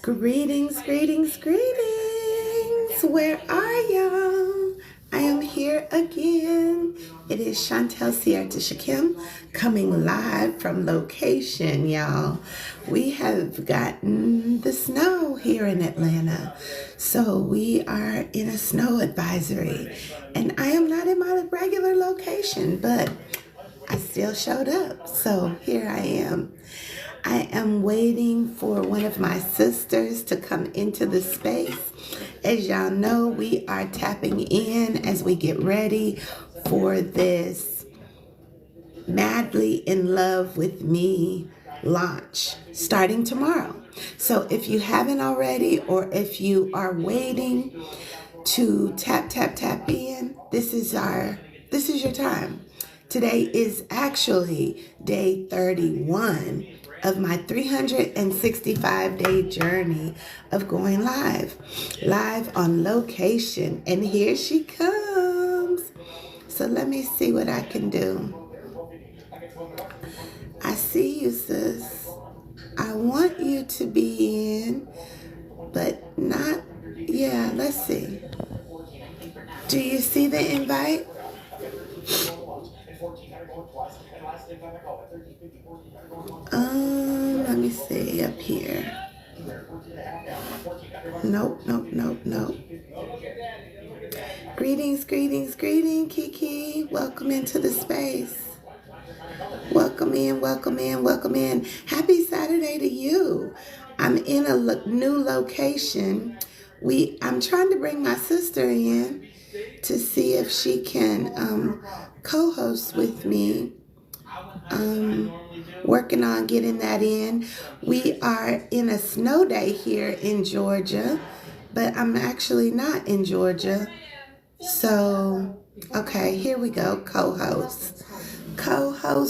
Greetings, greetings, greetings. Where are y'all? I am here again. It is Chantel Sierra Shakim coming live from location, y'all. We have gotten the snow here in Atlanta. So we are in a snow advisory. And I am not in my regular location, but I still showed up. So here I am. I am waiting for one of my sisters to come into the space. As y'all know, we are tapping in as we get ready for this Madly in Love with Me launch starting tomorrow. So if you haven't already, or if you are waiting to tap in, this is your time. Today is actually day 31 of my 365-day journey of going live on location. And here she comes. So let me see what I can do. I see you, sis. I want you to be in, but not, yeah, let's see. Do you see the invite? Let me see up here. Nope. Greetings, Kiki. Welcome into the space. Welcome in. Happy Saturday to you. I'm in a new location. I'm trying to bring my sister in to see if she can co-host with me. Working on getting that in. We are in a snow day here in Georgia, but I'm actually not in Georgia. So, okay, here we go. Co-host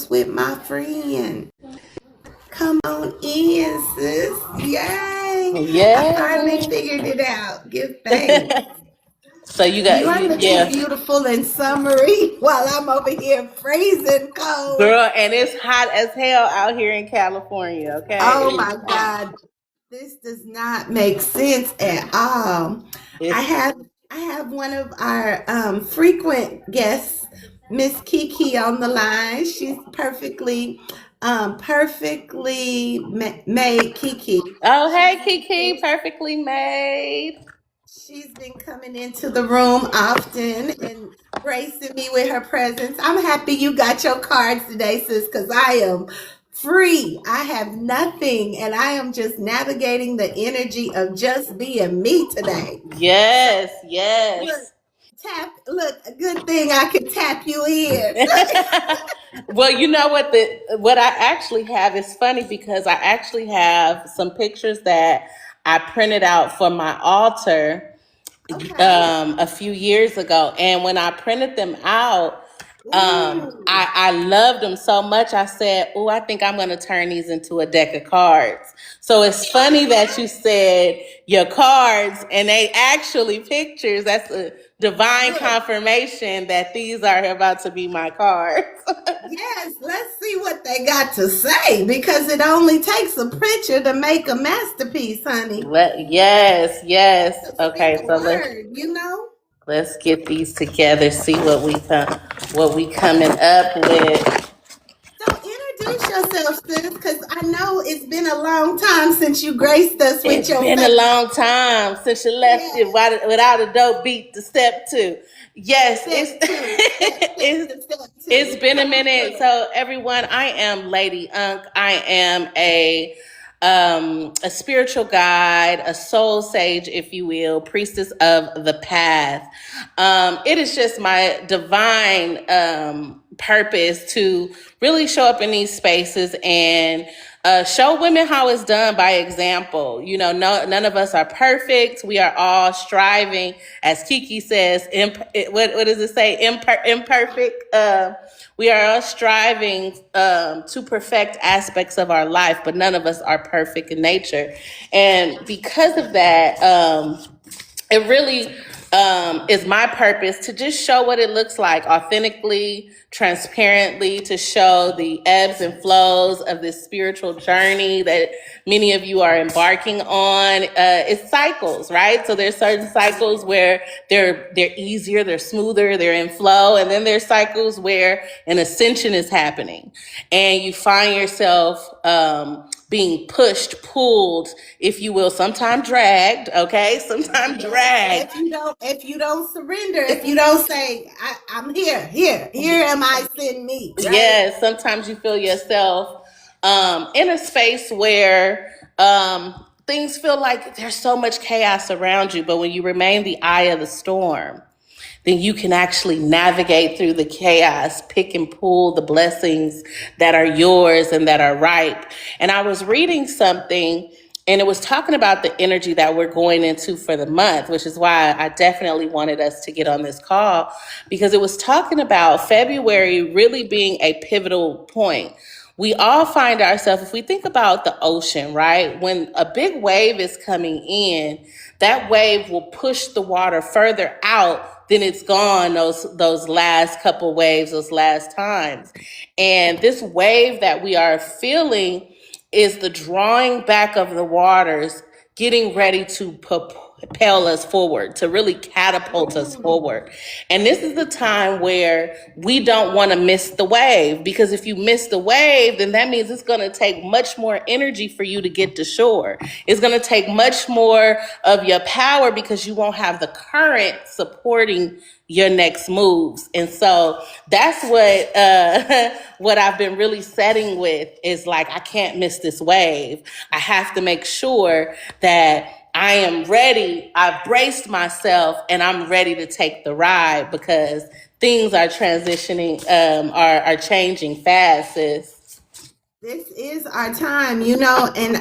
with my friend. Come on in, sis. Yay! I finally Yeah. figured it out. Give thanks. So You are looking beautiful and summery while I'm over here freezing cold. girl, and it's hot as hell out here in California. Okay. Oh my God. This does not make sense at all. I have one of our frequent guests, Miss Kiki, on the line. She's perfectly made Kiki. Oh, hey, Kiki, perfectly made. She's been coming into the room often and gracing me with her presence. I'm happy you got your cards today, sis, because I am free. I have nothing, and I am just navigating the energy of just being me today. Yes. Look, a good thing I can tap you in. Well, you know what I actually have is funny because I actually have some pictures that I printed out for my altar a few years ago, and when I printed them out, I loved them so much. I said, "Oh, I think I'm going to turn these into a deck of cards." So it's funny that you said your cards, and they actually pictures. That's a divine confirmation that these are about to be my cards. Yes, let's see what they got to say because it only takes a picture to make a masterpiece, honey. Yes. Okay, Speak a so let's get these together. See what we coming up with. So introduce yourself, sis, because I know it's been a long time since you graced us with It's your been a face. long time since you left it without a dope beat to step two. Yes, it's been a minute. So everyone, I am Lady Unk. I am a spiritual guide, a soul sage, if you will, priestess of the path. It is just my divine purpose to really show up in these spaces and show women how it's done by example. You know, none of us are perfect. We are all striving, as Kiki says. What does it say? Imperfect. We are all striving to perfect aspects of our life, but none of us are perfect in nature. And because of that, it really is my purpose to just show what it looks like authentically, transparently, to show the ebbs and flows of this spiritual journey that many of you are embarking on. It's cycles, right? So there's certain cycles where they're easier, they're smoother, they're in flow, and then there's cycles where an ascension is happening, and you find yourself being pushed, pulled, if you will, sometimes dragged, okay? Sometimes dragged. If you don't surrender, if you don't say, I'm here am I, send me, right? Yes, sometimes you feel yourself in a space where things feel like there's so much chaos around you, but when you remain the eye of the storm, then you can actually navigate through the chaos, pick and pull the blessings that are yours and that are ripe. And I was reading something, and it was talking about the energy that we're going into for the month, which is why I definitely wanted us to get on this call, because it was talking about February really being a pivotal point. We all find ourselves, if we think about the ocean, right? When a big wave is coming in, that wave will push the water further out than it's gone those last couple waves, those last times. And this wave that we are feeling is the drawing back of the waters, getting ready to propel us forward, to really catapult us forward. And this is the time where we don't want to miss the wave, because if you miss the wave, then that means it's going to take much more energy for you to get to shore. It's going to take much more of your power because you won't have the current supporting your next moves. And so that's what I've been really setting with, is like, I can't miss this wave. I have to make sure that I am ready. I've braced myself and I'm ready to take the ride, because things are transitioning, are changing fast, sis. This is our time, and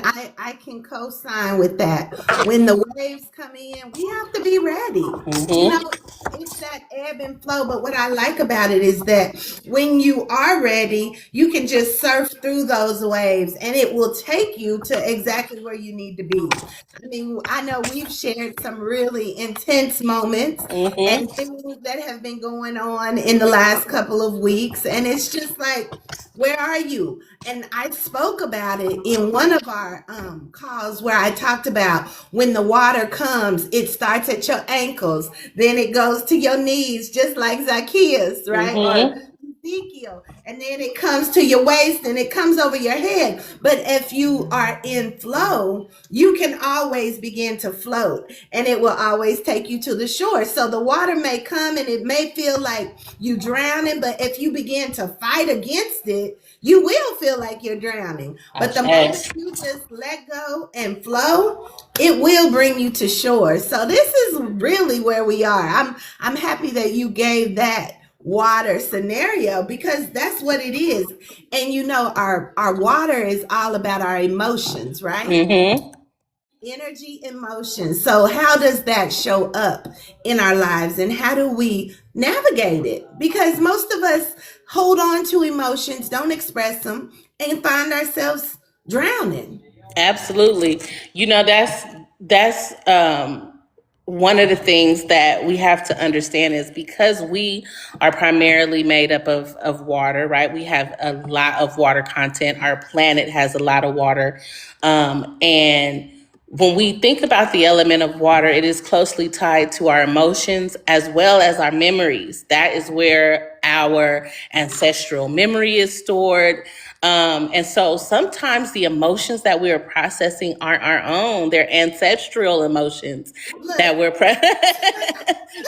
I can co-sign with that. When the waves come in, we have to be ready. It's that ebb and flow. But what I like about it is that when you are ready, you can just surf through those waves and it will take you to exactly where you need to be. I mean, I know we've shared some really intense moments and things that have been going on in the last couple of weeks. And it's just like, where are you? And I spoke about it in one of our calls, where I talked about when the water comes, it starts at your ankles, then it goes to your knees, just like Zacchaeus, right? Or Ezekiel, and then it comes to your waist and it comes over your head. But if you are in flow, you can always begin to float, and it will always take you to the shore. So the water may come and it may feel like you drowning, but if you begin to fight against it, you will feel like you're drowning. But the moment you just let go and flow, it will bring you to shore. So this is really where we are. I'm happy that you gave that water scenario, because that's what it is. And our water is all about our emotions, right? Energy, emotion. So how does that show up in our lives, and how do we navigate it? Because most of us hold on to emotions, don't express them, and find ourselves drowning. Absolutely. That's one of the things that we have to understand, is because we are primarily made up of water, right? We have a lot of water content. Our planet has a lot of water. And when we think about the element of water, it is closely tied to our emotions as well as our memories. That is where our ancestral memory is stored. And so sometimes the emotions that we are processing aren't our own; they're ancestral emotions that we're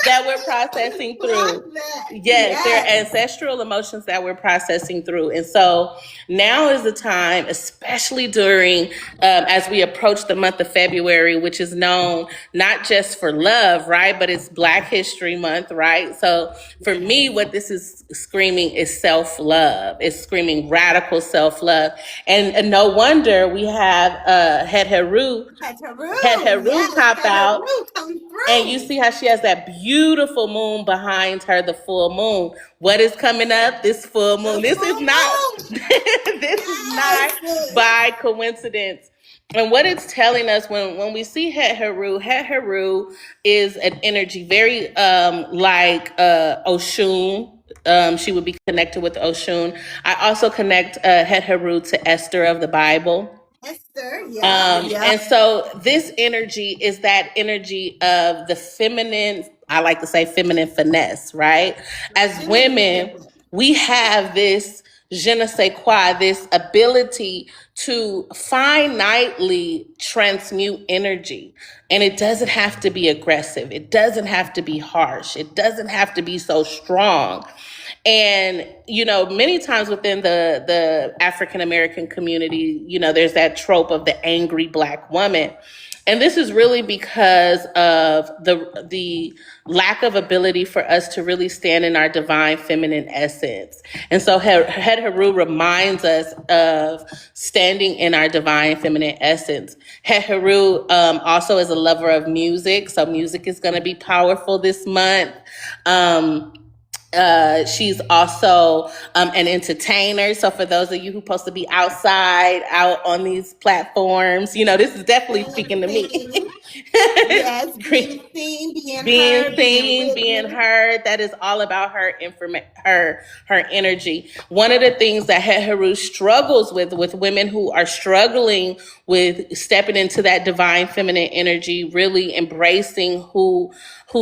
that we're processing through. Yes, they're ancestral emotions that we're processing through. And so now is the time, especially during as we approach the month of February, which is known not just for love, right, but it's Black History Month, right? So for me, what this is screaming is self-love. It's screaming radical self-love. And no wonder we have Het Heru pop out. And you see how she has that beautiful moon behind her, the full moon. What is coming up? This full moon. This is not by coincidence. And what it's telling us when we see Het Heru is an energy very like Oshun. She would be connected with Oshun. I also connect Het Heru to Esther of the Bible. Esther, yeah. And so this energy is that energy of the feminine, I like to say feminine finesse, right? As women, we have this je ne sais quoi, this ability to finitely transmute energy. And it doesn't have to be aggressive. It doesn't have to be harsh. It doesn't have to be so strong. And, you know, many times within the African American community, you know, there's that trope of the angry Black woman. And this is really because of the lack of ability for us to really stand in our divine feminine essence. And so Het Heru reminds us of standing in our divine feminine essence. Het Heru also is a lover of music. So music is going to be powerful this month. She's also an entertainer. So for those of you who are supposed to be outside, out on these platforms, you know, this is definitely speaking to me. Yes, being seen, being heard. That is all about her her energy. One of the things that Het Heru struggles with women who are struggling with stepping into that divine feminine energy, really embracing who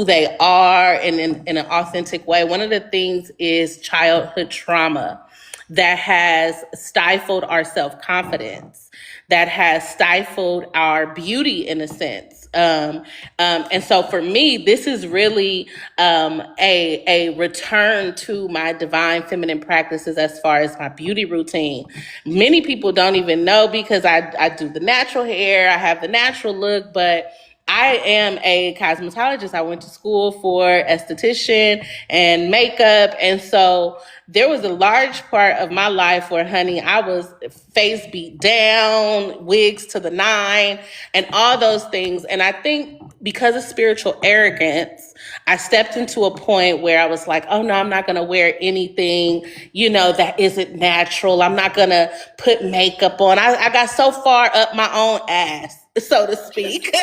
they are in an authentic way. One of the things is childhood trauma that has stifled our self-confidence, that has stifled our beauty in a sense. And so for me, this is really a return to my divine feminine practices as far as my beauty routine. Many people don't even know because I do the natural hair, I have the natural look, but I am a cosmetologist. I went to school for esthetician and makeup. And so there was a large part of my life where, honey, I was face beat down, wigs to the nine, and all those things. And I think because of spiritual arrogance, I stepped into a point where I was like, oh no, I'm not going to wear anything, you know, that isn't natural. I'm not going to put makeup on. I got so far up my own ass, so to speak.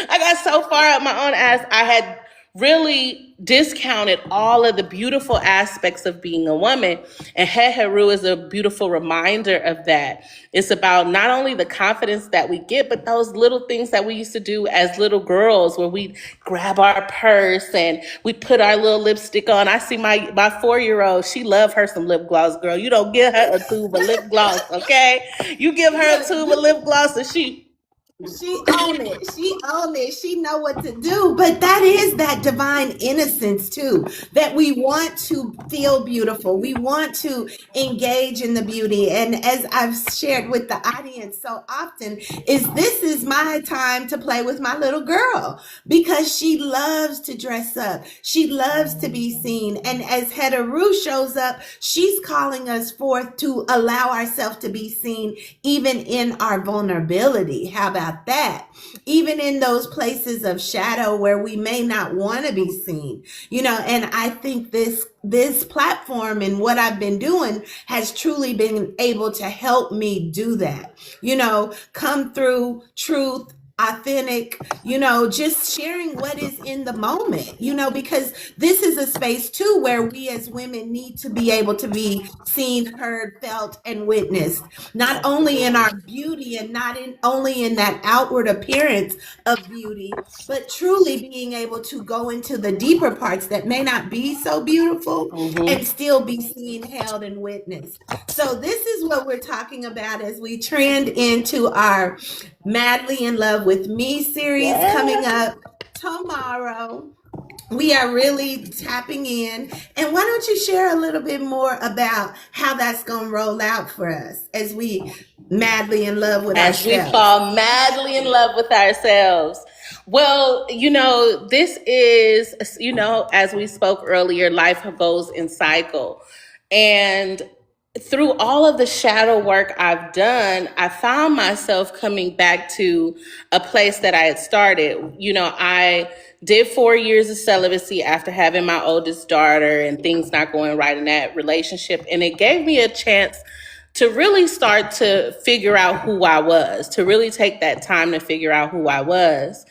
I got so far up my own ass, I had really discounted all of the beautiful aspects of being a woman. And Het Heru is a beautiful reminder of that. It's about not only the confidence that we get, but those little things that we used to do as little girls where we grab our purse and we put our little lipstick on. I see my 4-year-old, she love her some lip gloss, girl. You don't give her a tube of lip gloss, okay? You give her a tube of lip gloss and she own it. She own it. She know what to do. But that is that divine innocence too, that we want to feel beautiful. We want to engage in the beauty. And as I've shared with the audience so often, this is my time to play with my little girl because she loves to dress up. She loves to be seen. And as Het Heru shows up, she's calling us forth to allow ourselves to be seen even in our vulnerability. How about that? Even in those places of shadow where we may not want to be seen, you know. And I think this platform and what I've been doing has truly been able to help me do that, you know, come through truth, authentic, you know, just sharing what is in the moment, you know, because this is a space too where we as women need to be able to be seen, heard, felt, and witnessed, not only in our beauty and not only in that outward appearance of beauty, but truly being able to go into the deeper parts that may not be so beautiful and still be seen, held, and witnessed. So this is what we're talking about as we trend into our Madly in Love with Me series coming up tomorrow. We are really tapping in. And why don't you share a little bit more about how that's going to roll out for us as we madly in love with ourselves? As we fall madly in love with ourselves. Well, you know, this is, you know, as we spoke earlier, life goes in cycle. And through all of the shadow work I've done, I found myself coming back to a place that I had started. You know, I did 4 years of celibacy after having my oldest daughter and things not going right in that relationship. And it gave me a chance to really start to figure out who I was, to really take that time to figure out who I was.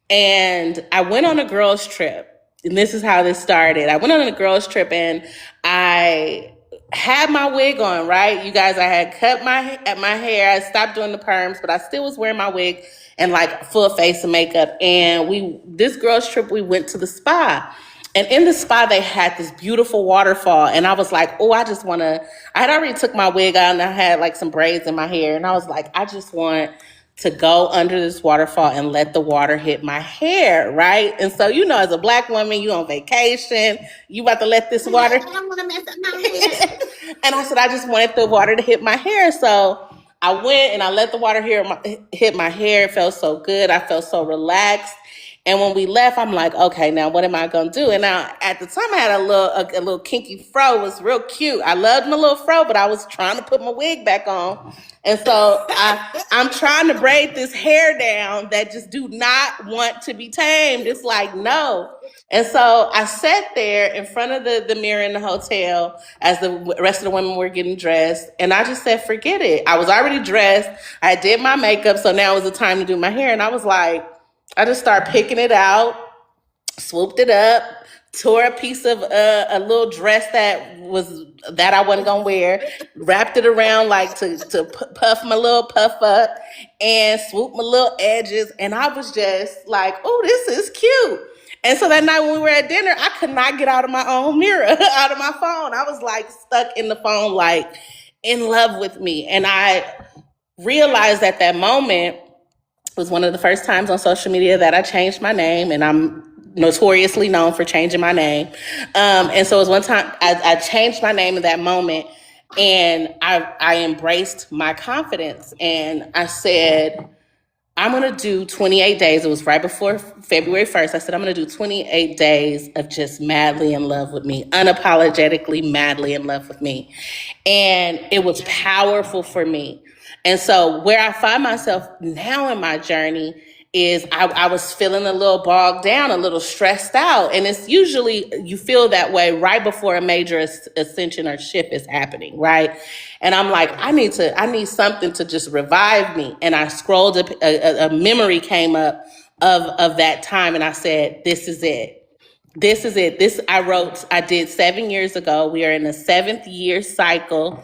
And I went on a girls' trip. And this is how this started. I went on a girls' trip and I had my wig on, right? You guys, I had cut my hair. I stopped doing the perms, but I still was wearing my wig and like full face of makeup. And this girls' trip, we went to the spa. And in the spa, they had this beautiful waterfall. And I was like, oh, I had already took my wig out and I had like some braids in my hair. And I was like, I just want to go under this waterfall and let the water hit my hair, right? And so, as a Black woman, you on vacation, you about to let this water. I don't want to mess up my hair. And I said, I just wanted the water to hit my hair. So I went and I let the water hit my hair. It felt so good. I felt so relaxed. And when we left, I'm like, okay, now what am I going to do? And now at the time I had a little kinky fro. It was real cute. I loved my little fro, but I was trying to put my wig back on. And so I'm trying to braid this hair down that just do not want to be tamed. It's like, no. And so I sat there in front of the mirror in the hotel as the rest of the women were getting dressed. And I just said, forget it. I was already dressed. I did my makeup. So now was the time to do my hair. And I was like, I just started picking it out, swooped it up, tore a piece of a little dress that I wasn't gonna wear, wrapped it around like to puff my little puff up and swoop my little edges. And I was just like, oh, this is cute. And so that night when we were at dinner, I could not get out of my own mirror, out of my phone. I was like stuck in the phone, like in love with me. And I realized at that moment, was one of the first times on social media that I changed my name, and I'm notoriously known for changing my name. And so it was one time I changed my name in that moment, and I embraced my confidence, and I said, I'm going to do 28 days. It was right before February 1st. I said, I'm going to do 28 days of just madly in love with me, unapologetically madly in love with me. And it was powerful for me. And so where I find myself now in my journey is I was feeling a little bogged down, a little stressed out. And it's usually you feel that way right before a major ascension or shift is happening, right? And I'm like, I need something to just revive me. And I scrolled, a memory came up of that time, and I said, this is it. This is it. I did 7 years ago. We are in the 7th year cycle,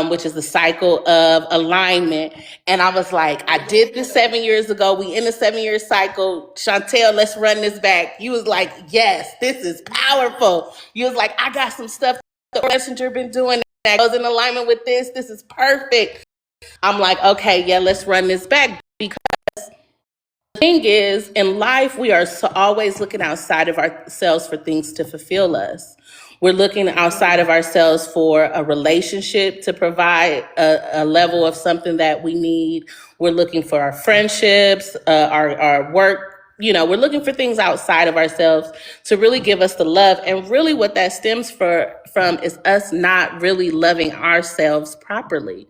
which is the cycle of alignment. And I was like, I did this 7 years ago. We in the 7-year cycle. Chantel, let's run this back. You was like, yes, this is powerful. You was like, I got some stuff the messenger been doing that goes in alignment with this. This is perfect. I'm like, okay, yeah, let's run this back. Because the thing is, in life, we are always looking outside of ourselves for things to fulfill us. We're looking outside of ourselves for a relationship to provide a level of something that we need. We're looking for our friendships, our work. We're looking for things outside of ourselves to really give us the love. And really what that stems from is us not really loving ourselves properly.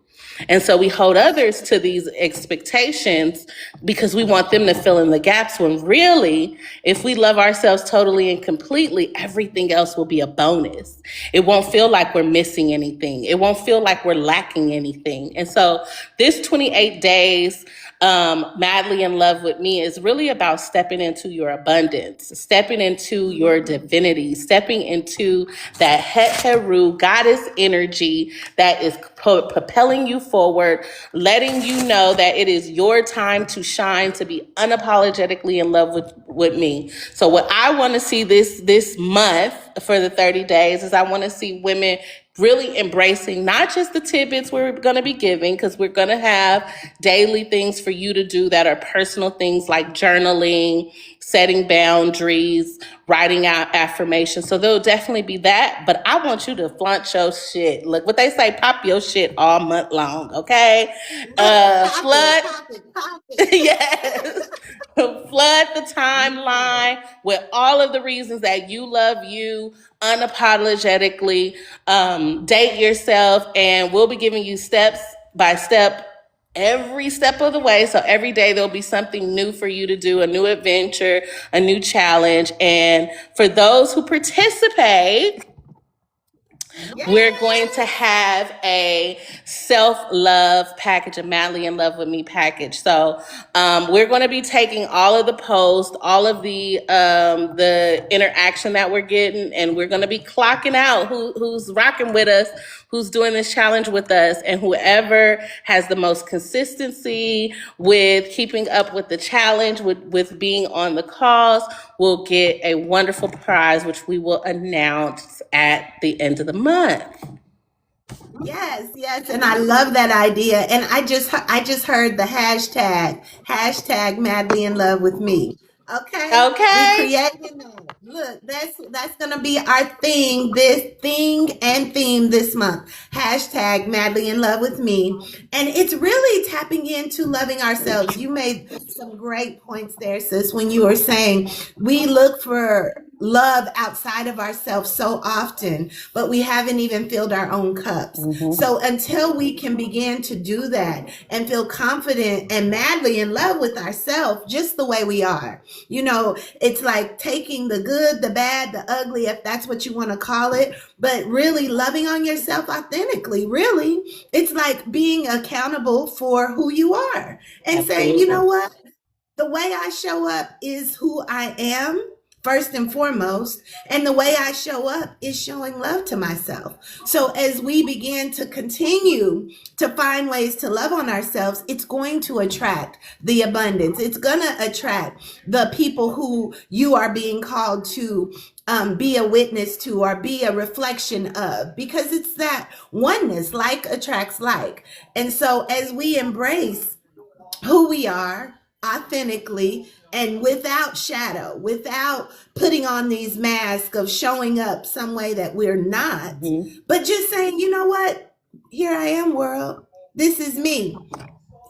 And so we hold others to these expectations because we want them to fill in the gaps, when really, if we love ourselves totally and completely, everything else will be a bonus. It won't feel like we're missing anything. It won't feel like we're lacking anything. And so this 28 days, madly in love with me, is really about stepping into your abundance, stepping into your divinity, stepping into that Het Heru goddess energy that is propelling you forward, letting you know that it is your time to shine, to be unapologetically in love with me. So what I want to see this month for the 30 days is I want to see women really embracing not just the tidbits we're going to be giving, because we're going to have daily things for you to do that are personal things like journaling, setting boundaries, writing out affirmations. So there'll definitely be that. But I want you to flaunt your shit. Look what they say, pop your shit all month long, okay? Flood. Yes. Flood the timeline with all of the reasons that you love you unapologetically. Date yourself, and we'll be giving you steps by step every step of the way. So every day there'll be something new for you to do, a new adventure, a new challenge. And for those who participate, We're going to have a self-love package, a madly in love with me package. So we're going to be taking all of the posts, all of the interaction that we're getting, and we're going to be clocking out who's rocking with us, who's doing this challenge with us, and whoever has the most consistency with keeping up with the challenge, with being on the calls, will get a wonderful prize, which we will announce at the end of the month. Yes, yes, and I love that idea. And I just heard the hashtag madly in love with me. Okay, we Okay. creating that. Look, that's gonna be our thing. This thing and theme this month. Hashtag madly in love with me, and it's really tapping into loving ourselves. You made some great points there, sis, when you were saying we look for love outside of ourselves so often, but we haven't even filled our own cups. So until we can begin to do that and feel confident and madly in love with ourselves just the way we are, you know, it's like taking the good, the bad, the ugly, if that's what you want to call it, but really loving on yourself authentically. Really, it's like being accountable for who you are and saying, you know what, the way I show up is who I am first and foremost, and the way I show up is showing love to myself. So as we begin to continue to find ways to love on ourselves, it's going to attract the abundance. It's going to attract the people who you are being called to be a witness to or be a reflection of, because it's that oneness, like attracts like. And so as we embrace who we are authentically and without shadow, without putting on these masks of showing up some way that we're not, but just saying, you know what? Here I am, world. This is me.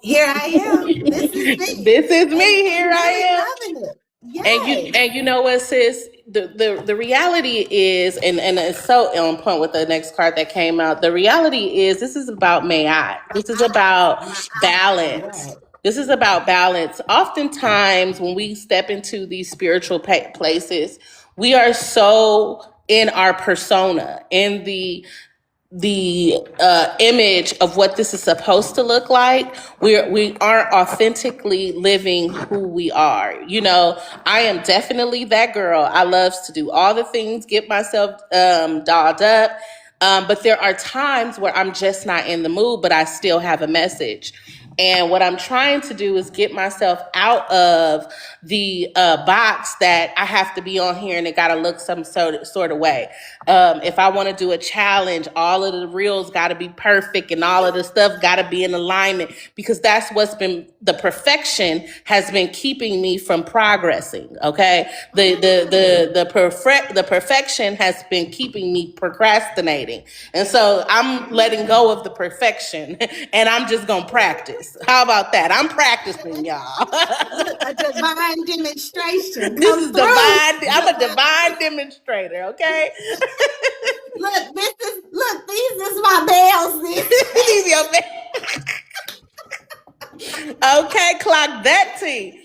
Here I am. This is me. This is me. Here I am. Loving it. And you know what, sis? The reality is, and it's so on point with the next card that came out. The reality is, this is about Mayat. This is about balance. This is about balance. Oftentimes, when we step into these spiritual places, we are so in our persona, in the image of what this is supposed to look like. We aren't authentically living who we are. You know, I am definitely that girl. I love to do all the things, get myself dolled up. But there are times where I'm just not in the mood, but I still have a message. And what I'm trying to do is get myself out of the box that I have to be on here and it got to look some sort of way. If I want to do a challenge, all of the reels got to be perfect and all of the stuff got to be in alignment, because that's what's been, the perfection has been keeping me from progressing. Okay. The perfection has been keeping me procrastinating. And so I'm letting go of the perfection and I'm just going to practice. How about that? I'm practicing, y'all. A divine demonstration. This is divine. I'm a divine demonstrator, okay? Look, these is my bells. These your bells. Okay, clock that T.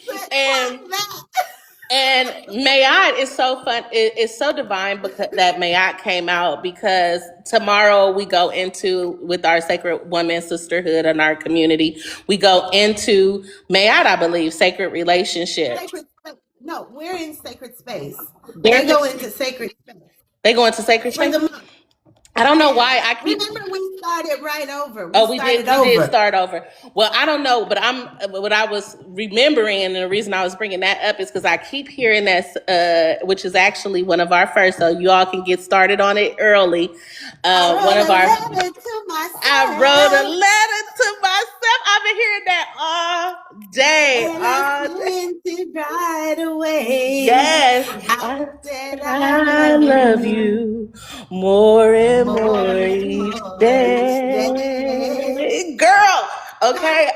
And Mayat is so fun. It's so divine because that Mayat came out, because tomorrow we go into, with our Sacred Woman Sisterhood and our community, we go into Mayat, I believe, Sacred Relationship. No, we're in Sacred Space. They go into Sacred Space. They go into Sacred Space? I don't know why I keep. Remember, we started right over. We did start over. Well, I don't know, but what I was remembering, and the reason I was bringing that up is because I keep hearing that, which is actually one of our first, so you all can get started on it early. I wrote a letter to myself. I've been hearing that all day. And I sent it right away. Yes. I said I love you more and more each day. Girl, okay.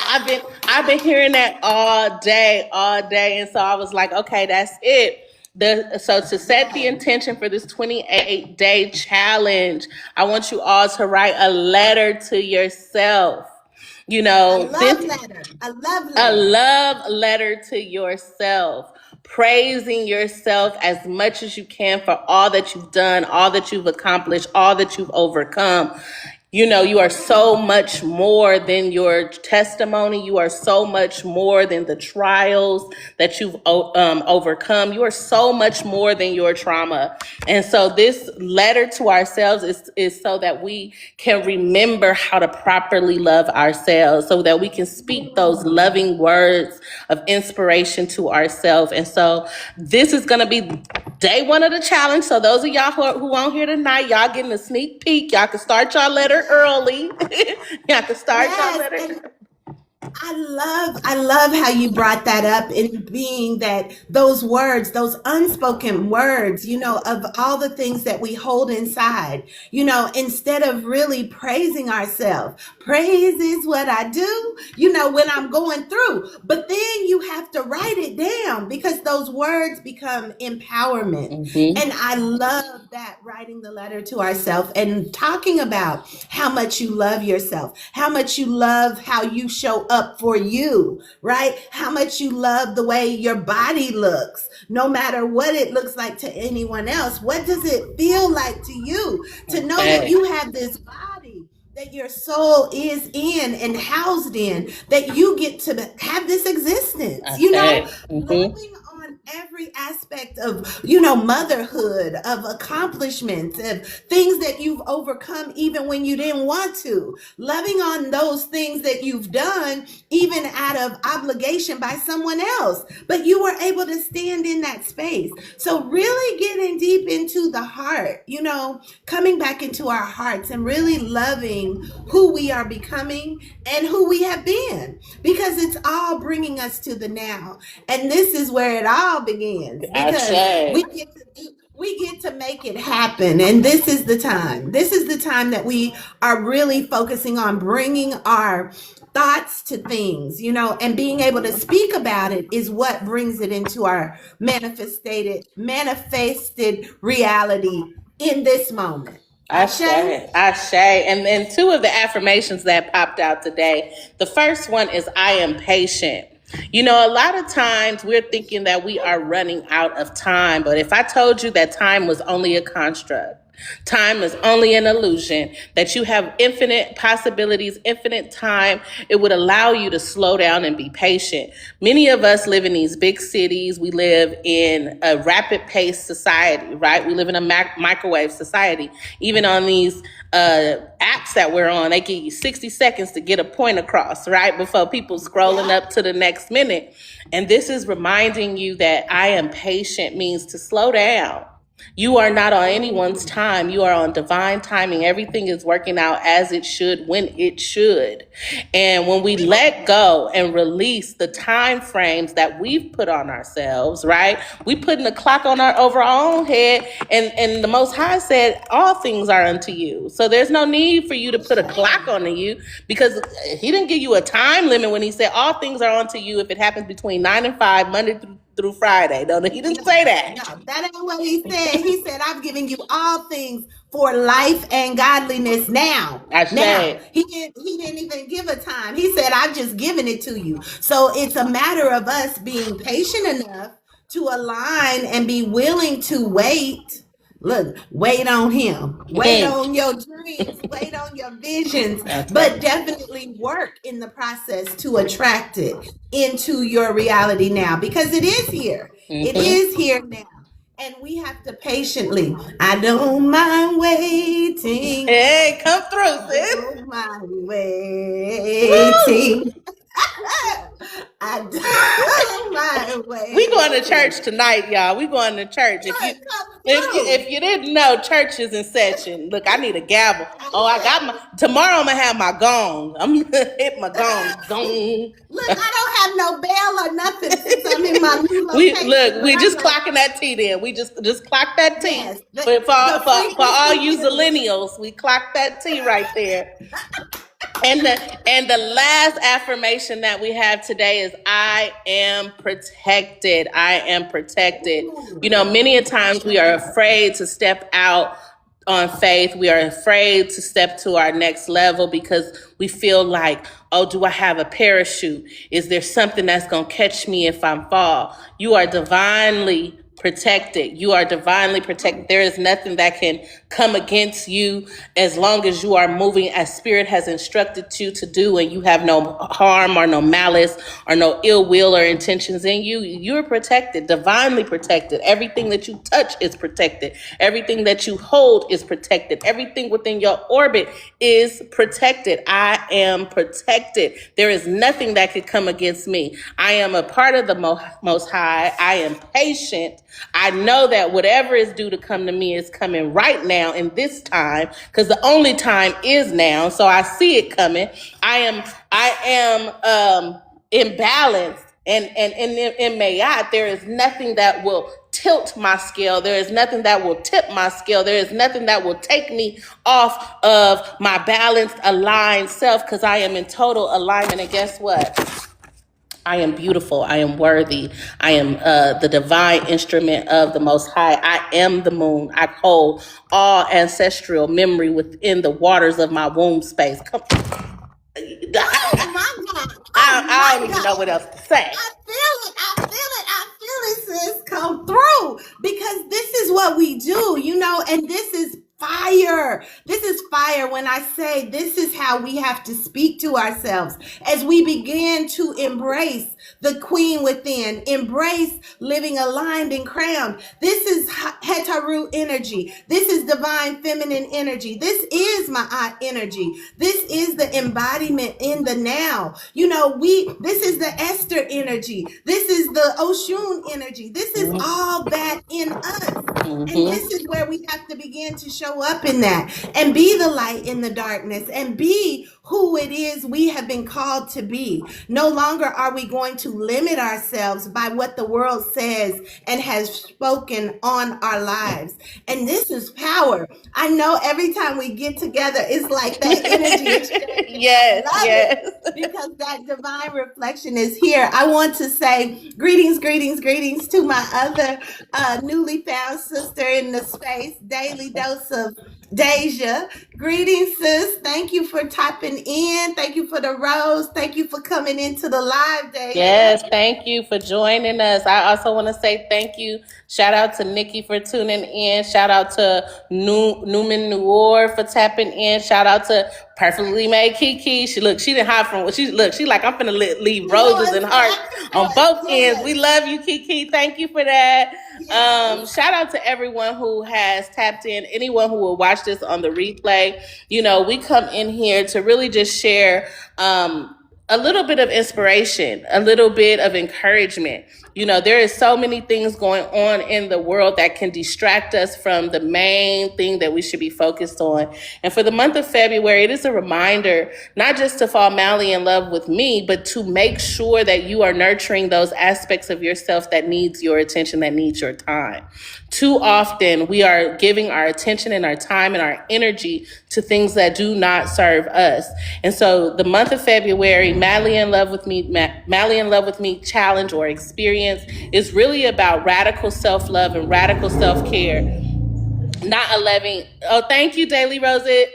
I've been hearing that all day. And so I was like, okay, that's it. So to set the intention for this 28-day challenge, I want you all to write a letter to yourself. You know, a love letter to yourself. praising yourself as much as you can for all that you've done, all that you've accomplished, all that you've overcome. You know, you are so much more than your testimony. You are so much more than the trials that you've overcome. You are so much more than your trauma. And so this letter to ourselves is so that we can remember how to properly love ourselves, so that we can speak those loving words of inspiration to ourselves. And so this is going to be day one of the challenge. So those of y'all who on here tonight, y'all getting a sneak peek. Y'all can start y'all letter early. Y'all can start y'all letter. I love how you brought that up, in being that those words, those unspoken words, you know, of all the things that we hold inside, you know, instead of really praising ourselves. Praise is what I do, you know, when I'm going through. But then you have to write it down, because those words become empowerment. And I love that, writing the letter to ourselves and talking about how much you love yourself, how much you love how you show up for you, right? How much you love the way your body looks, no matter what it looks like to anyone else. What does it feel like to you to know that you have this body that your soul is in and housed in, that you get to have this existence, you know, loving on every aspect of, you know, motherhood, of accomplishments, of things that you've overcome even when you didn't want to, loving on those things that you've done even out of obligation by someone else, but you were able to stand in that space. So really getting deep into the heart, you know, coming back into our hearts and really loving who we are becoming and who we have been, because it's all bringing us to the now. And this is where it all begins, because we get to make it happen. And this is the time. This is the time that we are really focusing on bringing our thoughts to things, you know, and being able to speak about it is what brings it into our manifested reality in this moment. Ashe. And then two of the affirmations that popped out today. The first one is, I am patient. You know, a lot of times we're thinking that we are running out of time, but if I told you that time was only a construct, time is only an illusion, that you have infinite possibilities, infinite time, it would allow you to slow down and be patient. Many of us live in these big cities. We live in a rapid paced society, right? We live in a microwave society. Even on these apps that we're on, they give you 60 seconds to get a point across, right? Before people scrolling up to the next minute. And this is reminding you that I am patient means to slow down. You are not on anyone's time. You are on divine timing. Everything is working out as it should, when it should. And when we let go and release the time frames that we've put on ourselves, right? We putting the clock on over our own head, and the Most High said, all things are unto you. So there's no need for you to put a clock on you, because he didn't give you a time limit when he said all things are unto you if it happens between 9 and 5, Monday through Friday. No, he didn't say that. No, that ain't what he said. He said, I'm giving you all things for life and godliness now. Now. He didn't even give a time. He said, I'm just giving it to you. So it's a matter of us being patient enough to align and be willing to wait. Look, wait on him. Wait on your dreams. Wait on your visions. But definitely work in the process to attract it into your reality now, because it is here. It is here now. And we have to patiently. I don't mind waiting. Hey, come through, sis. I don't mind waiting. I don't mind waiting. We going to church tonight, y'all. We going to church. If you didn't know, church is in session. Look, I need a gavel. Oh, I got tomorrow I'm going to have my gong. I'm going to hit my gong. Gong. Look, I don't have no bell or nothing since I'm in my new location. We just clocking that T then. We just clock that T. Yes, but for all you millennials, we clock that T right there. And the last affirmation that we have today is, I am protected. I am protected. You know, many a times we are afraid to step out on faith. We are afraid to step to our next level because we feel like, Oh, do I have a parachute? Is there something that's going to catch me if I fall? You are divinely protected. You are divinely protected. There is nothing that can come against you as long as you are moving as Spirit has instructed you to do, and you have no harm or no malice or no ill will or intentions in you. You're protected, divinely protected. Everything that you touch is protected. Everything that you hold is protected. Everything within your orbit is protected. I am protected. There is nothing that could come against me. I am a part of the Most High. I am patient. I know that whatever is due to come to me is coming right now in this time, because the only time is now. So I see it coming. I am imbalanced, and in Mayat, there is nothing that will tilt my scale. There is nothing that will tip my scale. There is nothing that will take me off of my balanced, aligned self, because I am in total alignment. And guess what? I am beautiful. I am worthy. I am the divine instrument of the Most High. I am the moon. I hold all ancestral memory within the waters of my womb space. Come. Oh my God. I don't even know what else to say. I feel it, sis. Come through. Because this is what we do, and this is fire. This is fire when I say this is how we have to speak to ourselves as we begin to embrace the queen within, embrace living aligned and crowned. This is Hetaru energy. This is divine feminine energy. This is Ma'at energy. This is the embodiment in the now. This is the Esther energy. This is the Oshun energy. This is all that in us. And this is where we have to begin to show up in that and be the light in the darkness and be who it is we have been called to be. No longer are we going to limit ourselves by what the world says and has spoken on our lives. And this is power. I know every time we get together, it's like that energy exchange. Yes. Because that divine reflection is here. I want to say greetings to my other newly found sister in the space, Daily Dose of Deja. Greetings, sis. Thank you for tapping in. Thank you for the rose. Thank you for coming into the live, Deja. Yes, thank you for joining us. I also want to say thank you. Shout out to Nikki for tuning in. Shout out to Newman Noor for tapping in. Shout out to Perfectly Made Kiki. She didn't hide from what she like, I'm finna leave roses and hearts on both ends. We love you, Kiki. Thank you for that. Shout out to everyone who has tapped in, anyone who will watch this on the replay. We come in here to really just share a little bit of inspiration, a little bit of encouragement. There is so many things going on in the world that can distract us from the main thing that we should be focused on. And for the month of February, it is a reminder not just to fall madly in love with me, but to make sure that you are nurturing those aspects of yourself that needs your attention, that needs your time. Too often, we are giving our attention and our time and our energy to things that do not serve us. And so the month of February, Madly in Love with Me challenge or experience is really about radical self-love and radical self-care. Not 11. Oh, thank you, Daily Roses.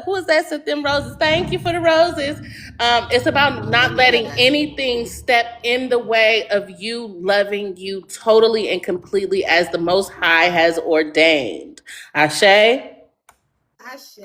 Who is that? Sent them roses. Thank you for the roses. It's about not letting anything step in the way of you loving you totally and completely as the Most High has ordained. Ashe? Ashe.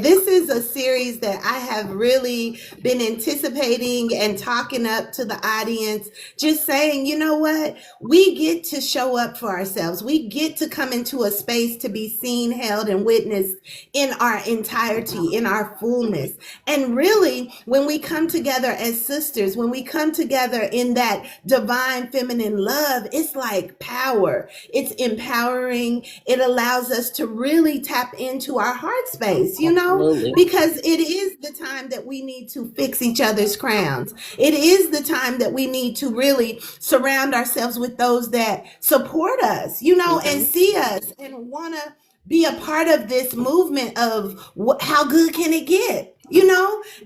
This is a series that I have really been anticipating and talking up to the audience, just saying, you know what? We get to show up for ourselves. We get to come into a space to be seen, held, and witnessed in our entirety, in our fullness. And really, when we come together as sisters, when we come together in that divine feminine love, it's like power. It's empowering. It allows us to really tap into our heart space, Absolutely. because it is the time that we need to fix each other's crowns. It is the time that we need to really surround ourselves with those that support us, and see us and want to be a part of this movement of how good can it get,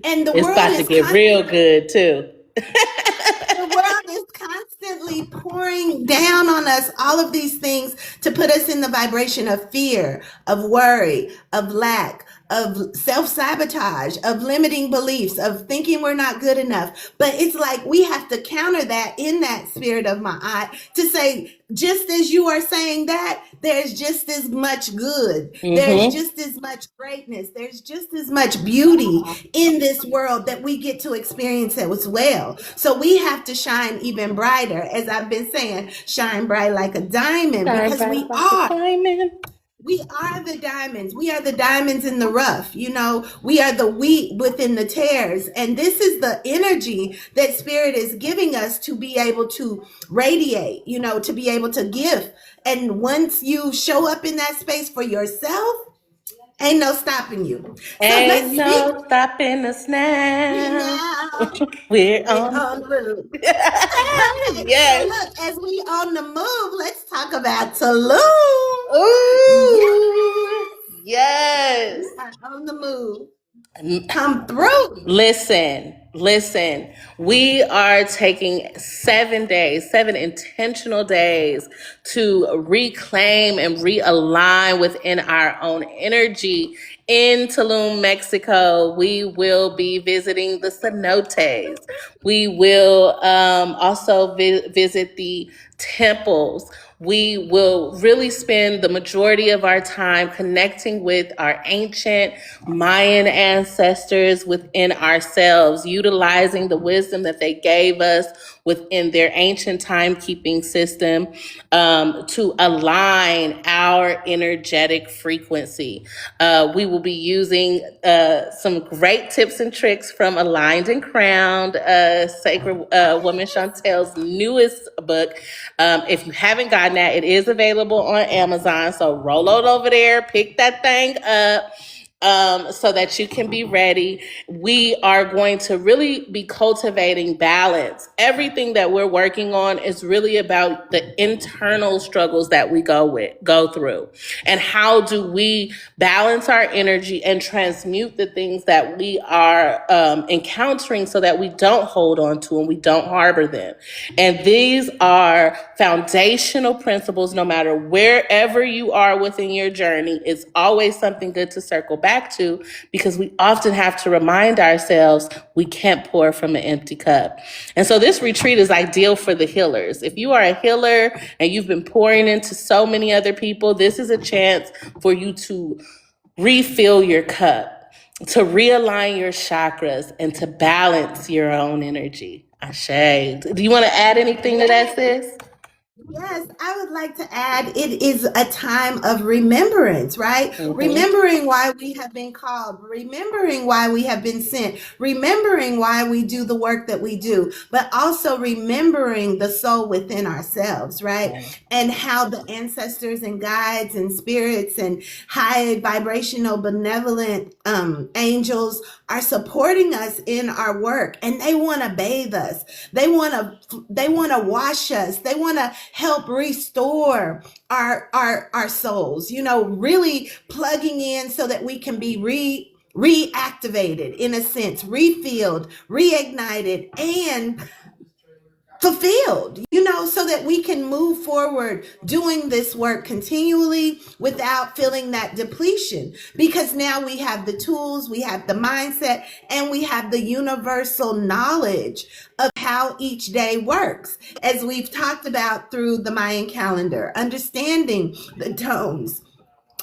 and the It's world about to is get real good too. the world is constantly pouring down on us all of these things to put us in the vibration of fear, of worry, of lack, of self-sabotage, of limiting beliefs, of thinking we're not good enough. But it's like we have to counter that in that spirit of Ma'at to say, just as you are saying that, there's just as much good. There's just as much greatness. There's just as much beauty in this world that we get to experience as well. So we have to shine even brighter. As I've been saying, shine bright like a diamond, because we are. We are the diamonds. We are the diamonds in the rough. You know, we are the wheat within the tares. And this is the energy that Spirit is giving us to be able to radiate, you know, to be able to give. And once you show up in that space for yourself, ain't no stopping you. So Ain't no stopping us now. We're on the move. Yes. So look, as we on the move, let's talk about Tulum. Ooh. Yes. On the move. Come through. Listen. We are taking 7 days, 7 intentional days to reclaim and realign within our own energy in Tulum, Mexico. We will be visiting the cenotes. We will also visit the temples. We will really spend the majority of our time connecting with our ancient Mayan ancestors within ourselves, utilizing the wisdom that they gave us within their ancient timekeeping system to align our energetic frequency. We will be using some great tips and tricks from Aligned and Crowned, Sacred Woman Chantel's newest book. If you haven't gotten that, it is available on Amazon. So roll it over there, pick that thing up. So that you can be ready. We are going to really be cultivating balance. Everything that we're working on is really about the internal struggles that we go through, and how do we balance our energy and transmute the things that we are encountering so that we don't hold on to and we don't harbor them. And these are foundational principles. No matter wherever you are within your journey, it's always something good to circle back to, because we often have to remind ourselves we can't pour from an empty cup. And so this retreat is ideal for the healers. If you are a healer and you've been pouring into so many other people, this is a chance for you to refill your cup, to realign your chakras, and to balance your own energy. Ashe. Do you want to add anything to that, sis? Yes, I would like to add, it is a time of remembrance, right? Remembering why we have been called, remembering why we have been sent, remembering why we do the work that we do, but also remembering the soul within ourselves, right? And how the ancestors and guides and spirits and high vibrational benevolent angels are supporting us in our work, and they want to bathe us. They want to wash us. They want to help restore our souls, you know, really plugging in so that we can be reactivated, in a sense, refilled, reignited, and fulfilled, you know, so that we can move forward doing this work continually without feeling that depletion. Because now we have the tools, we have the mindset, and we have the universal knowledge of how each day works, as we've talked about through the Mayan calendar, understanding the tones,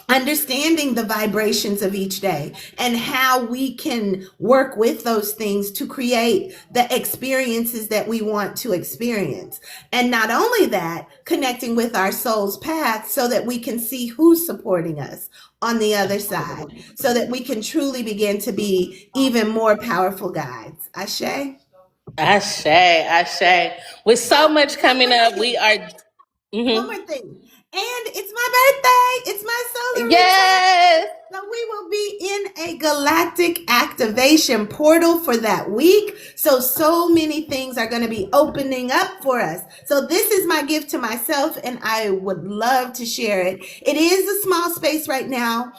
understanding the vibrations of each day, and how we can work with those things to create the experiences that we want to experience. And not only that, connecting with our soul's path so that we can see who's supporting us on the other side, so that we can truly begin to be even more powerful guides. Ashe? Ashe. With so much coming up, we are... One more thing. And it's my birthday. It's my solar yes. return. So we will be in a galactic activation portal for that week. So many things are going to be opening up for us. So this is my gift to myself, and I would love to share it. It is a small space right now.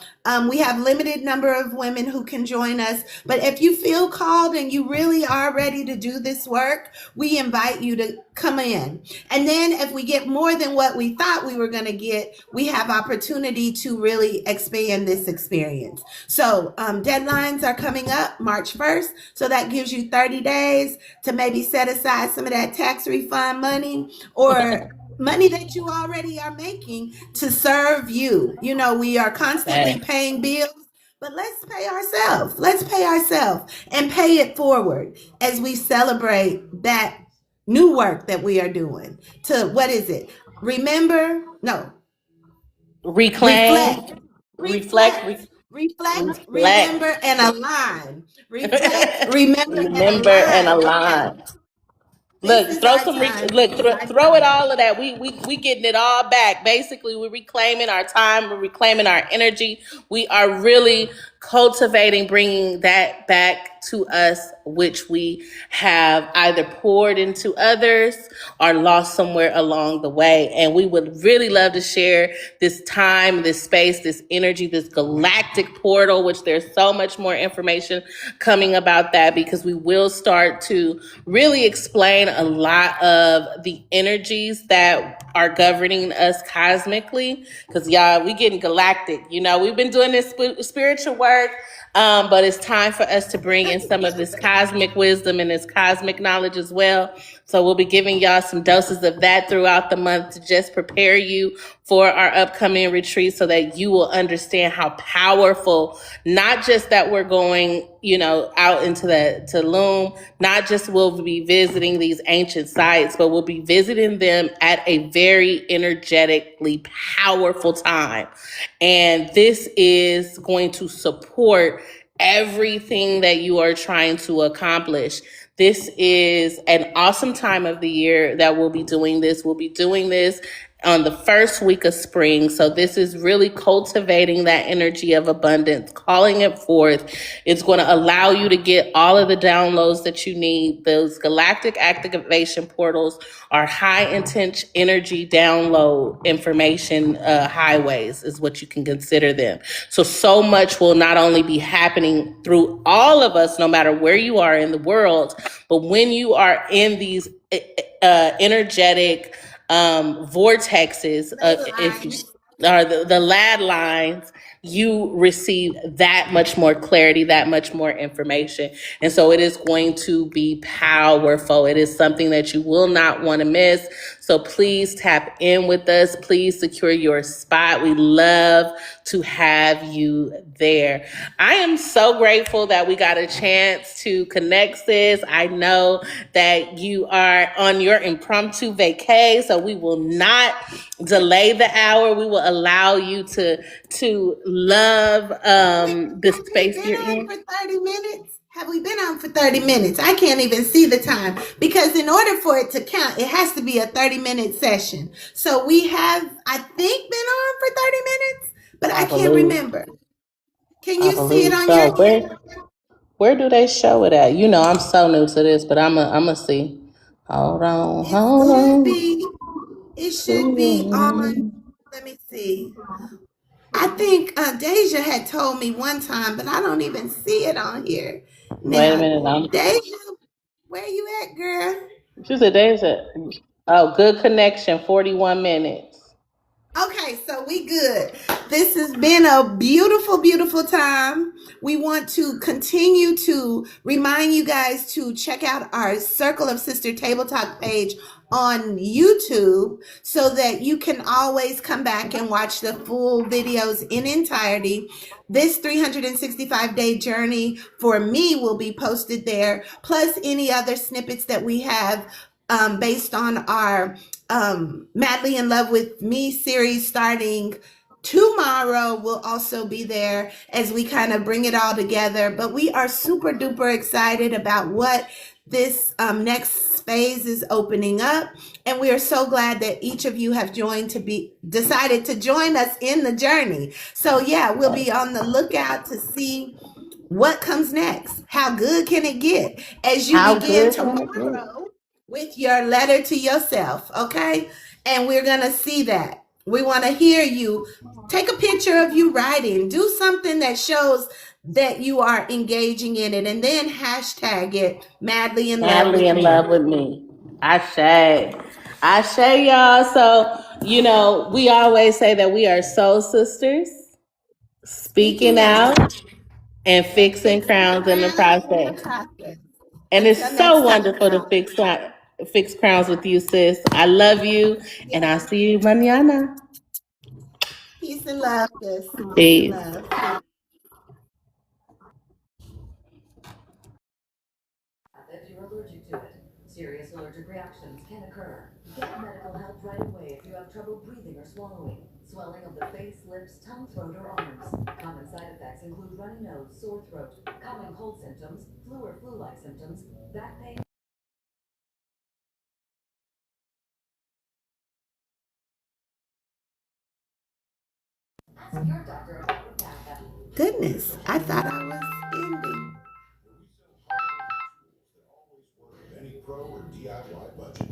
We have limited number of women who can join us, but if you feel called and you really are ready to do this work, we invite you to come in. And then if we get more than what we thought we were going to get, we have opportunity to really expand this experience. experience. So deadlines are coming up March 1st. So that gives you 30 days to maybe set aside some of that tax refund money or money that you already are making to serve you. You know, we are constantly Thanks. paying bills. But let's pay ourselves. Let's pay ourselves and pay it forward as we celebrate that new work that we are doing. To what is it? Remember? No. Reclaim, Reflect. reflect, Reflect, reflect. remember, and align. Reflect, remember, and Remember and align. Okay. align. This Look, is throw our some time. look, throw it all of that. We getting it all back. Basically, we're reclaiming our time. We're reclaiming our energy. We are really cultivating, bringing that back to us, which we have either poured into others or lost somewhere along the way. And we would really love to share this time, this space, this energy, this galactic portal, which there's so much more information coming about that, because we will start to really explain a lot of the energies that are governing us cosmically. Because y'all, we getting galactic. You know, we've been doing this spiritual work, but it's time for us to bring in some of this cosmic wisdom and this cosmic knowledge as well. So we'll be giving y'all some doses of that throughout the month to just prepare you for our upcoming retreat, so that you will understand how powerful, not just that we're going, you know, out into the Tulum, not just will be visiting these ancient sites, but we'll be visiting them at a very energetically powerful time. And this is going to support everything that you are trying to accomplish. This is an awesome time of the year that we'll be doing this. We'll be doing this on the first week of spring. So this is really cultivating that energy of abundance, calling it forth. It's going to allow you to get all of the downloads that you need. Those galactic activation portals are high intense energy download information highways is what you can consider them. So much will not only be happening through all of us, no matter where you are in the world, but when you are in these energetic vortexes, if you are the lad lines, you receive that much more clarity, that much more information. And so it is going to be powerful. It is something that you will not want to miss. So please tap in with us. Please secure your spot. We love to have you there. I am so grateful that we got a chance to connect, sis. I know that you are on your impromptu vacay, so we will not delay the hour. We will allow you to love the space you're in. For 30 minutes? Have we been on for 30 minutes? I can't even see the time, because in order for it to count, it has to be a 30-minute session. So we have, I think, been on for 30 minutes, but I can't remember. Can you see it on your end? Where do they show it at? You know, I'm so new to this, but I'm a see. Hold on, It should be on. Let me see. I think Deja had told me one time, but I don't even see it on here. Wait a Now, minute. Deja, where you at, girl? She said Deja. Oh, good connection. 41 minutes. Okay, so we good. This has been a beautiful, beautiful time. We want to continue to remind you guys to check out our Circle of Sister Table Talk page on YouTube, so that you can always come back and watch the full videos in entirety. This 365-day journey for me will be posted there, plus any other snippets that we have based on our Madly in Love with Me series starting tomorrow will also be there as we kind of bring it all together. But we are super duper excited about what this next phase is opening up, and we are so glad that each of you have decided to join us in the journey. So yeah, we'll be on the lookout to see what comes next. How good can it get as you begin tomorrow with your letter to yourself, okay? And we're going to see that. We want to hear you. Take a picture of you writing. Do something that shows that you are engaging in it, and then hashtag it madly in love with me. I say, y'all. So, you know, we always say that we are soul sisters. speaking out, and fixing crowns in the crowns in the process. process. And Until it's so next time, wonderful to y'all. fix crowns with you, sis. I love you, and I'll see you mañana. Peace and love, sis. Peace and Peace. love. If you're allergic to it. Serious allergic reactions can occur. Get medical help right away if you have trouble breathing or swallowing, swelling of the face, lips, tongue, throat, or arms. Common side effects include runny nose, sore throat, common cold symptoms, flu or flu-like symptoms, back pain. Ask your doctor about Repatha. Goodness, I thought I was ending. Any pro or DIY budget.